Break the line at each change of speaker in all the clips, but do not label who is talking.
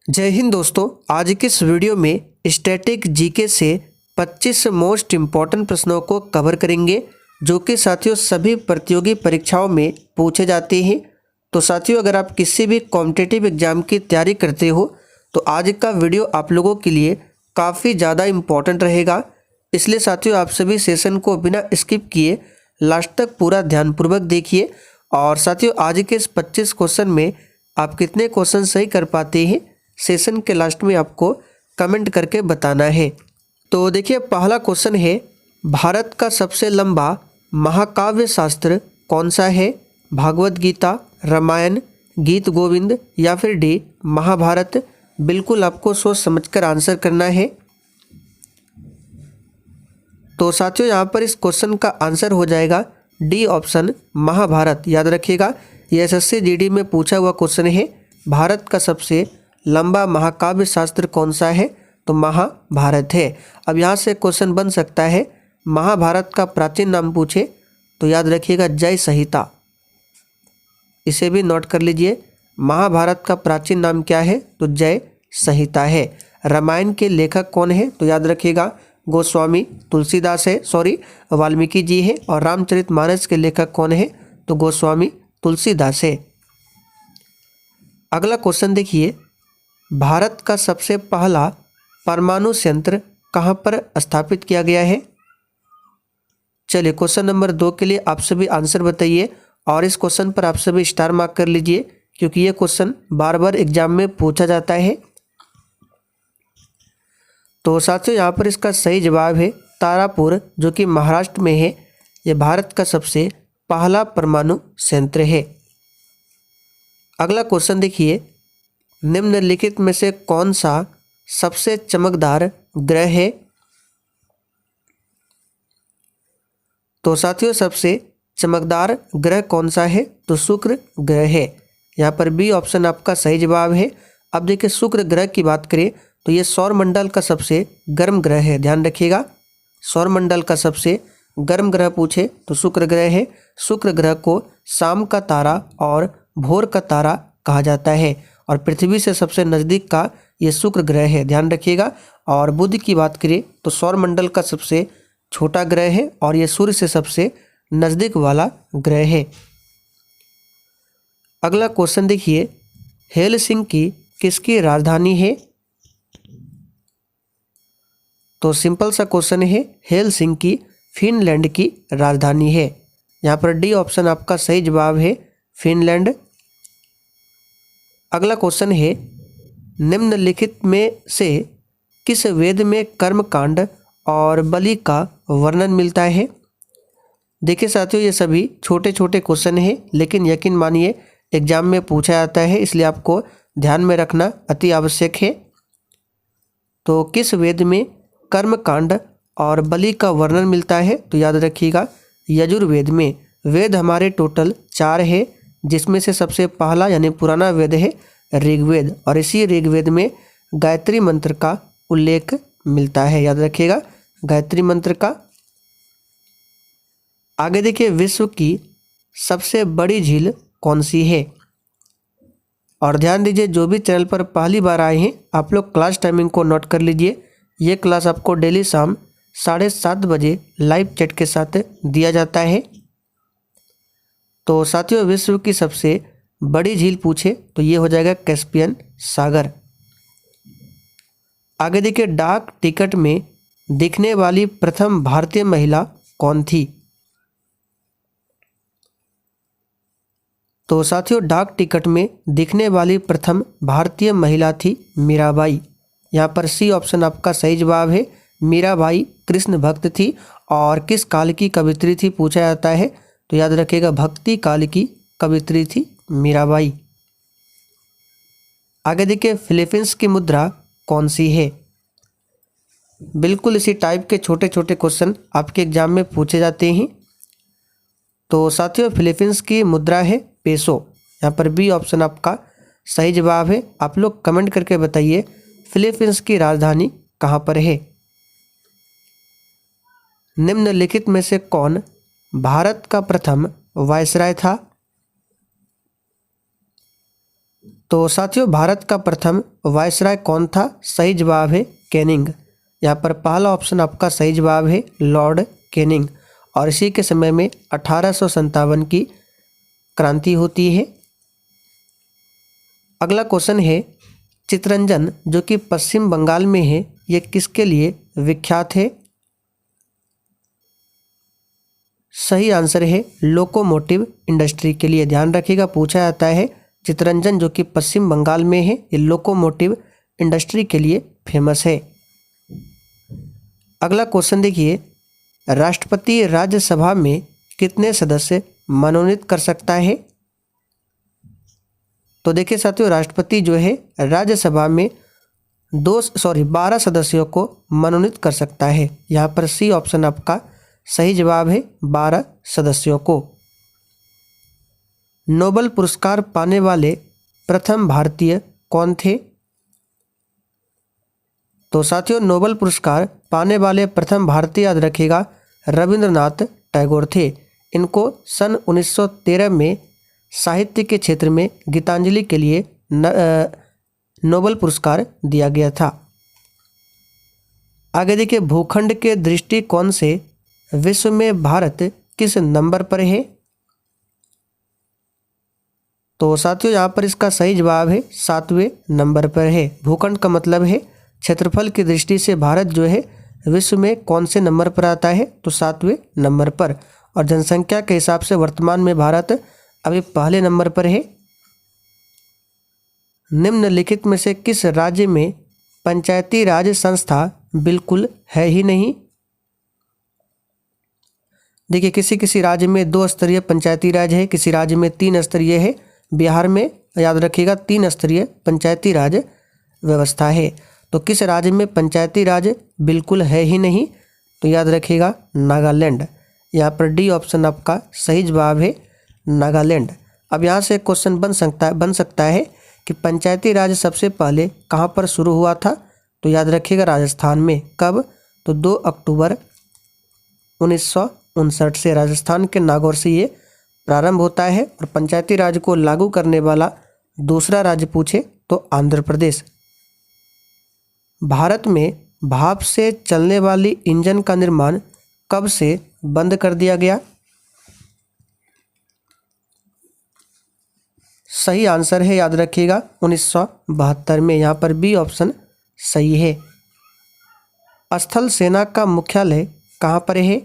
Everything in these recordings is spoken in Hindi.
जय हिंद दोस्तों। आज की इस वीडियो में स्टैटिक जीके से 25 मोस्ट इम्पॉर्टेंट प्रश्नों को कवर करेंगे जो कि साथियों सभी प्रतियोगी परीक्षाओं में पूछे जाते हैं। तो साथियों अगर आप किसी भी कॉम्पिटिटिव एग्जाम की तैयारी करते हो तो आज का वीडियो आप लोगों के लिए काफ़ी ज़्यादा इम्पॉर्टेंट रहेगा। इसलिए साथियों आप सभी सेशन को बिना स्किप किए लास्ट तक पूरा ध्यानपूर्वक देखिए। और साथियों आज के इस 25 क्वेश्चन में आप कितने क्वेश्चन सही कर पाते हैं सेशन के लास्ट में आपको कमेंट करके बताना है। तो देखिए पहला क्वेश्चन है, भारत का सबसे लंबा महाकाव्य शास्त्र कौन सा है? भागवत गीता, रामायण, गीत गोविंद या फिर डी महाभारत। बिल्कुल आपको सोच समझकर आंसर करना है। तो साथियों यहाँ पर इस क्वेश्चन का आंसर हो जाएगा डी ऑप्शन महाभारत। याद रखिएगा ये एसएससी जीडी में पूछा हुआ क्वेश्चन है। भारत का सबसे लंबा महाकाव्य शास्त्र कौन सा है? तो महाभारत है। अब यहाँ से क्वेश्चन बन सकता है महाभारत का प्राचीन नाम पूछे तो याद रखिएगा जय संहिता। इसे भी नोट कर लीजिए, महाभारत का प्राचीन नाम क्या है? तो जय संहिता है। रामायण के लेखक कौन है? तो याद रखिएगा गोस्वामी तुलसीदास है, वाल्मीकि जी है। और रामचरितमानस के लेखक कौन है? तो गोस्वामी तुलसीदास है। अगला क्वेश्चन देखिए, भारत का सबसे पहला परमाणु संयंत्र कहाँ पर स्थापित किया गया है? चलिए क्वेश्चन नंबर 2 के लिए आप सभी आंसर बताइए और इस क्वेश्चन पर आप सभी स्टार मार्क कर लीजिए क्योंकि ये क्वेश्चन बार बार एग्जाम में पूछा जाता है। तो साथियों यहाँ पर इसका सही जवाब है तारापुर, जो कि महाराष्ट्र में है। यह भारत का सबसे पहला परमाणु संयंत्र है। अगला क्वेश्चन देखिए, निम्नलिखित में से कौन सा सबसे चमकदार ग्रह है? तो साथियों सबसे चमकदार ग्रह कौन सा है? तो शुक्र ग्रह है। यहाँ पर बी ऑप्शन आपका सही जवाब है। अब देखिए शुक्र ग्रह की बात करें तो ये सौरमंडल का सबसे गर्म ग्रह है। ध्यान रखिएगा सौरमंडल का सबसे गर्म ग्रह पूछे तो शुक्र ग्रह है। शुक्र ग्रह को शाम का तारा और भोर का तारा कहा जाता है और पृथ्वी से सबसे नज़दीक का ये शुक्र ग्रह है। ध्यान रखिएगा। और बुध की बात करें तो सौरमंडल का सबसे छोटा ग्रह है और ये सूर्य से सबसे नज़दीक वाला ग्रह है। अगला क्वेश्चन देखिए, हेलसिंकी किसकी राजधानी है? तो सिंपल सा क्वेश्चन है, हेलसिंकी फिनलैंड की राजधानी है। यहाँ पर डी ऑप्शन आपका सही जवाब है, फिनलैंड। अगला क्वेश्चन है, निम्नलिखित में से किस वेद में कर्मकांड और बलि का वर्णन मिलता है? देखिए साथियों ये सभी छोटे छोटे क्वेश्चन हैं लेकिन यकीन मानिए एग्जाम में पूछा जाता है, इसलिए आपको ध्यान में रखना अति आवश्यक है। तो किस वेद में कर्मकांड और बलि का वर्णन मिलता है? तो याद रखिएगा यजुर्वेद में। वेद हमारे टोटल 4 है जिसमें से सबसे पहला यानी पुराना वेद है ऋग्वेद और इसी ऋग्वेद में गायत्री मंत्र का उल्लेख मिलता है। याद रखिएगा गायत्री मंत्र का। आगे देखिए, विश्व की सबसे बड़ी झील कौन सी है? और ध्यान दीजिए जो भी चैनल पर पहली बार आए हैं आप लोग क्लास टाइमिंग को नोट कर लीजिए। ये क्लास आपको डेली शाम 7:30 बजे लाइव चैट के साथ दिया जाता है। तो साथियों विश्व की सबसे बड़ी झील पूछे तो ये हो जाएगा कैस्पियन सागर। आगे देखिए, डाक टिकट में दिखने वाली प्रथम भारतीय महिला कौन थी? तो साथियों डाक टिकट में दिखने वाली प्रथम भारतीय महिला थी मीराबाई। यहाँ पर सी ऑप्शन आपका सही जवाब है, मीराबाई कृष्ण भक्त थी। और किस काल की कवित्री थी पूछा जाता है तो याद रखिएगा भक्ति काल की कवित्री थी मीराबाई। आगे देखिए, फिलीपींस की मुद्रा कौन सी है? बिल्कुल इसी टाइप के छोटे छोटे क्वेश्चन आपके एग्जाम में पूछे जाते हैं। तो साथियों फिलीपींस की मुद्रा है पेसो। यहाँ पर बी ऑप्शन आपका सही जवाब है। आप लोग कमेंट करके बताइए फिलीपींस की राजधानी कहाँ पर है? निम्नलिखित में से कौन भारत का प्रथम वायसराय था? तो साथियों भारत का प्रथम वायसराय कौन था? सही जवाब है कैनिंग। यहाँ पर पहला ऑप्शन आपका सही जवाब है लॉर्ड कैनिंग। और इसी के समय में 1857 की क्रांति होती है। अगला क्वेश्चन है चितरंजन जो कि पश्चिम बंगाल में है, ये किसके लिए विख्यात है? सही आंसर है लोकोमोटिव इंडस्ट्री के लिए। ध्यान रखिएगा, पूछा जाता है चितरंजन जो कि पश्चिम बंगाल में है, ये लोकोमोटिव इंडस्ट्री के लिए फेमस है। अगला क्वेश्चन देखिए, राष्ट्रपति राज्यसभा में कितने सदस्य मनोनीत कर सकता है? तो देखिए साथियों, राष्ट्रपति जो है राज्यसभा में 12 सदस्यों को मनोनीत कर सकता है। यहाँ पर सी ऑप्शन आपका सही जवाब है 12 सदस्यों को। नोबेल पुरस्कार पाने वाले प्रथम भारतीय कौन थे? तो साथियों नोबेल पुरस्कार पाने वाले प्रथम भारतीय याद रखिएगा रविंद्रनाथ टैगोर थे। इनको सन 1913 में साहित्य के क्षेत्र में गीतांजलि के लिए नोबेल पुरस्कार दिया गया था। आगे देखिए, भूखंड के दृष्टिकोण से विश्व में भारत किस नंबर पर है? तो साथियों यहाँ पर इसका सही जवाब है 7वें नंबर पर है। भूखंड का मतलब है क्षेत्रफल की दृष्टि से भारत जो है विश्व में कौन से नंबर पर आता है? तो 7वें नंबर पर। और जनसंख्या के हिसाब से वर्तमान में भारत अभी पहले नंबर पर है। निम्नलिखित में से किस राज्य में पंचायती राज संस्था बिल्कुल है ही नहीं? देखिए, किसी किसी राज्य में 2 स्तरीय पंचायती राज है, किसी राज्य में 3 स्तरीय है। बिहार में याद रखिएगा 3 स्तरीय पंचायती राज व्यवस्था है। तो किस राज्य में पंचायती राज बिल्कुल है ही नहीं? तो याद रखिएगा नागालैंड। यहाँ पर डी ऑप्शन आपका सही जवाब है नागालैंड। अब यहाँ से क्वेश्चन बन सकता है कि पंचायती राज सबसे पहले कहाँ पर शुरू हुआ था? तो याद रखिएगा राजस्थान में। कब? तो 2 अक्टूबर 1959 से राजस्थान के नागौर से ये प्रारंभ होता है। और पंचायती राज को लागू करने वाला दूसरा राज्य पूछे तो आंध्र प्रदेश। भारत में भाप से चलने वाली इंजन का निर्माण कब से बंद कर दिया गया? सही आंसर है याद रखिएगा 1972 में। यहाँ पर बी ऑप्शन सही है। स्थल सेना का मुख्यालय कहाँ पर है?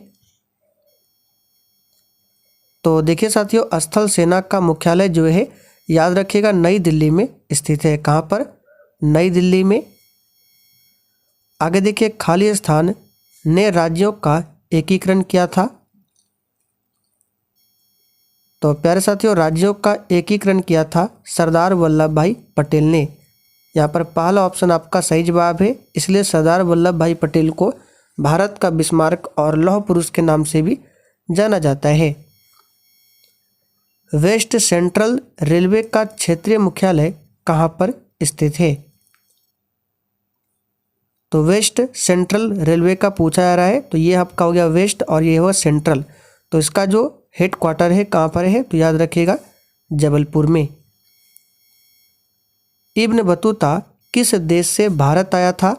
तो देखिए साथियों, स्थल सेना का मुख्यालय जो है याद रखिएगा नई दिल्ली में स्थित है। कहाँ पर? नई दिल्ली में। आगे देखिए, खाली स्थान ने राज्यों का एकीकरण किया था। तो प्यारे साथियों, राज्यों का एकीकरण किया था सरदार वल्लभ भाई पटेल ने। यहाँ पर पहला ऑप्शन आपका सही जवाब है, इसलिए सरदार वल्लभ भाई पटेल को भारत का बिस्मार्क और लौह पुरुष के नाम से भी जाना जाता है। वेस्ट सेंट्रल रेलवे का क्षेत्रीय मुख्यालय कहाँ पर स्थित है? तो वेस्ट सेंट्रल रेलवे का पूछा जा रहा है, तो ये आपका हो गया वेस्ट और ये हुआ सेंट्रल। तो इसका जो हेड क्वार्टर है कहाँ पर है? तो याद रखिएगा जबलपुर में। इब्न बतूता किस देश से भारत आया था?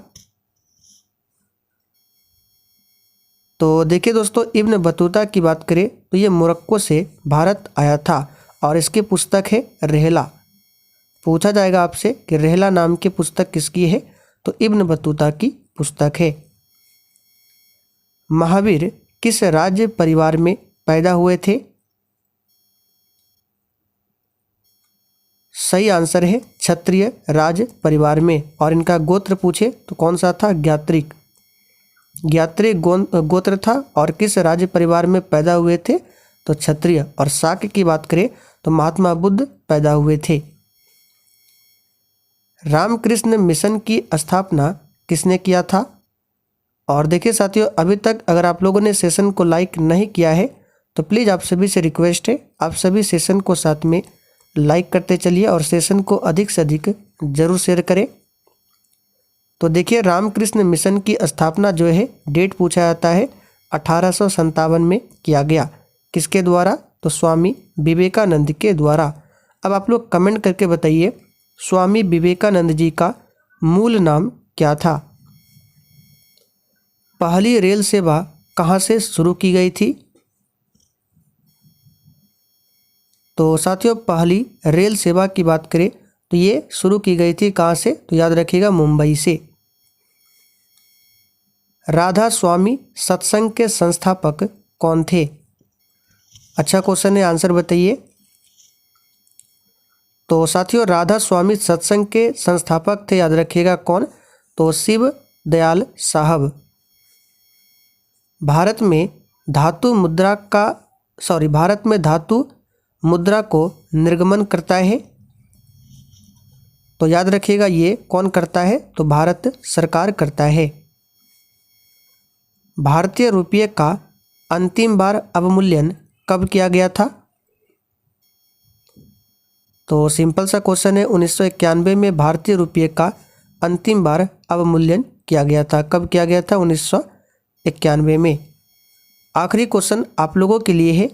तो देखिए दोस्तों, इब्न बतूता की बात करें तो ये मोरक्को से भारत आया था। और इसकी पुस्तक है रेहला। पूछा जाएगा आपसे कि रेहला नाम की पुस्तक किसकी है? तो इब्न बतूता की पुस्तक है। महावीर किस राज्य परिवार में पैदा हुए थे? सही आंसर है क्षत्रिय राज परिवार में। और इनका गोत्र पूछे तो कौन सा था? ज्ञात्रिक। ज्ञात्रिक गोत्र था। और किस राज्य परिवार में पैदा हुए थे? तो क्षत्रिय। और शाक्य की बात करें तो महात्मा बुद्ध पैदा हुए थे। रामकृष्ण मिशन की स्थापना किसने किया था? और देखिए साथियों, अभी तक अगर आप लोगों ने सेशन को लाइक नहीं किया है तो प्लीज़ आप सभी से रिक्वेस्ट है, आप सभी सेशन को साथ में लाइक करते चलिए और सेशन को अधिक से अधिक जरूर शेयर करें। तो देखिए, रामकृष्ण मिशन की स्थापना जो है डेट पूछा जाता है 1857 में किया गया। किसके द्वारा? तो स्वामी विवेकानंद के द्वारा। अब आप लोग कमेंट करके बताइए स्वामी विवेकानंद जी का मूल नाम क्या था? पहली रेल सेवा कहाँ से शुरू की गई थी? तो साथियों, पहली रेल सेवा की बात करें तो ये शुरू की गई थी कहाँ से? तो याद रखिएगा, मुंबई से। राधा स्वामी सत्संग के संस्थापक कौन थे? अच्छा क्वेश्चन है, आंसर बताइए। तो साथियों, राधा स्वामी सत्संग के संस्थापक थे, याद रखिएगा कौन? तो शिव दयाल साहब। भारत में धातु मुद्रा को निर्गमन करता है, तो याद रखिएगा ये कौन करता है? तो भारत सरकार करता है। भारतीय रुपये का अंतिम बार अवमूल्यन कब किया गया था? तो सिंपल सा क्वेश्चन है, 1991 में भारतीय रुपये का अंतिम बार अवमूल्यन किया गया था। कब किया गया था? 1991 में। आखिरी क्वेश्चन आप लोगों के लिए है,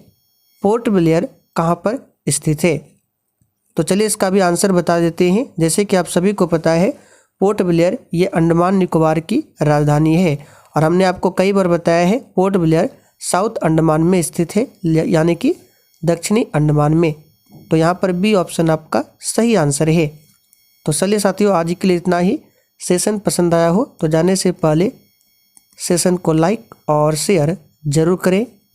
पोर्ट ब्लेयर कहाँ पर स्थित है? तो चलिए इसका भी आंसर बता देते हैं। जैसे कि आप सभी को पता है, पोर्ट ब्लेयर ये अंडमान निकोबार की राजधानी है, और हमने आपको कई बार बताया है पोर्ट ब्लेयर साउथ अंडमान में स्थित है, यानी कि दक्षिणी अंडमान में। तो यहाँ पर बी ऑप्शन आपका सही आंसर है। तो चलिए साथियों, आज के लिए इतना ही। सेशन पसंद आया हो तो जाने से पहले सेशन को लाइक और शेयर जरूर करें।